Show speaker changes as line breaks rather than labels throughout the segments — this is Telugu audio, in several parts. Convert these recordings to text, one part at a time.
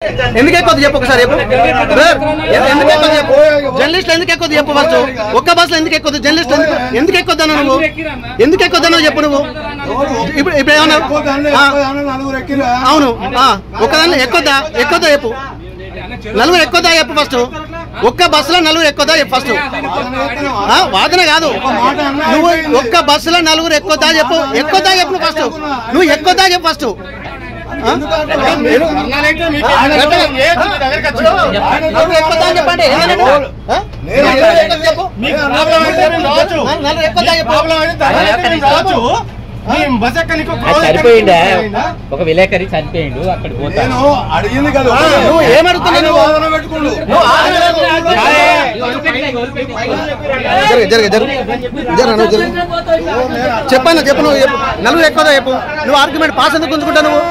ఎందుకు ఎక్కువ చెప్పు ఒకసారి చెప్పు ఎందుకు ఎక్కువ చెప్పు జర్నలిస్ట్ ఎందుకు ఎక్కువ చెప్పు ఫస్ట్ ఒక్క బస్సులో ఎందుకు ఎక్కువ జర్నలిస్ట్ ఎందుకు ఎక్కువ నువ్వు ఎందుకు ఎక్కువ చెప్పు నువ్వు ఇప్పుడు ఏమన్నా అవును ఒక్కదాన్ని ఎక్కువ చెప్పు నలుగురు ఎక్కువ చెప్పు ఫస్ట్ ఒక్క బస్సులో నలుగురు ఎక్కువ చెప్పు ఫస్ట్ వాదన కాదు నువ్వు ఒక్క బస్సులో నలుగురు ఎక్కువ చెప్పు చెప్పు ఫస్ట్ నువ్వు ఎక్కువ చెప్పు ఫస్ట్
చనిపోయిండా ఒక విలేకరి చనిపోయిండు అక్కడ పోతాను
అడిగింది కదా నువ్వు ఏమడుగుతున్నావు చెప్పాను చెప్పు నువ్వు నలుగురు ఎక్కువ చెప్పు నువ్వు ఆర్గ్యుమెంట్ పాస్ ఎందుకు గుంజుకుంటావు నువ్వు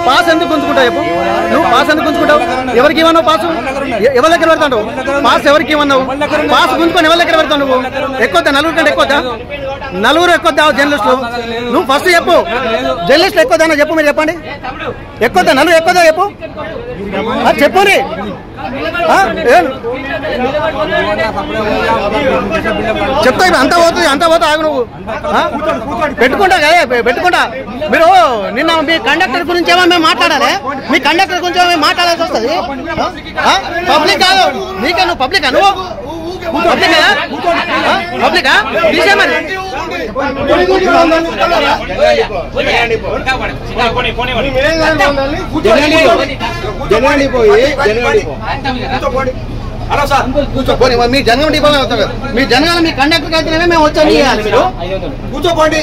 పాస్ ఎందుకు గుంజుకుంటావు చెప్పు నువ్వు పాస్ ఎందుకు గుంజుకుంటావు ఎవరికి ఇవ్వన్నావు పాసు ఎవరి దగ్గర పెడతావు పాస్ ఎవరికి ఇవ్వన్నావు పాస్ గుంజుకొని ఎవరి దగ్గర పెడతావు నువ్వు ఎక్కువ నలుగురు కంటే ఎక్కువ నలుగురు ఎక్కువ జర్నలిస్టులు నువ్వు ఫస్ట్ చెప్పు జర్నలిస్టులు ఎక్కువ చెప్పు మీరు చెప్పండి ఎక్కువ నలుగురు ఎక్కువ చెప్పు చెప్పుని చెప్తా అంతా పోతుంది ఆగు నువ్వు పెట్టుకుంటా కదా పెట్టుకుంటా మీరు నిన్న మీ కండక్టర్ గురించి ఏమో మేము మాట్లాడాలి మీ కండక్టర్ గురించి ఏమో మాట్లాడాల్సి వస్తుంది పబ్లిక్ కాదు నీకే నువ్వు పబ్లికా నువ్వు పబ్లికా తీసే మరి కూర్చోపోయి మీ జనగం డిపోలో అవుతాం కదా మీ జనగాలు మీ కండక్టర్ అయితేనే మేము వచ్చాము కూర్చోపోండి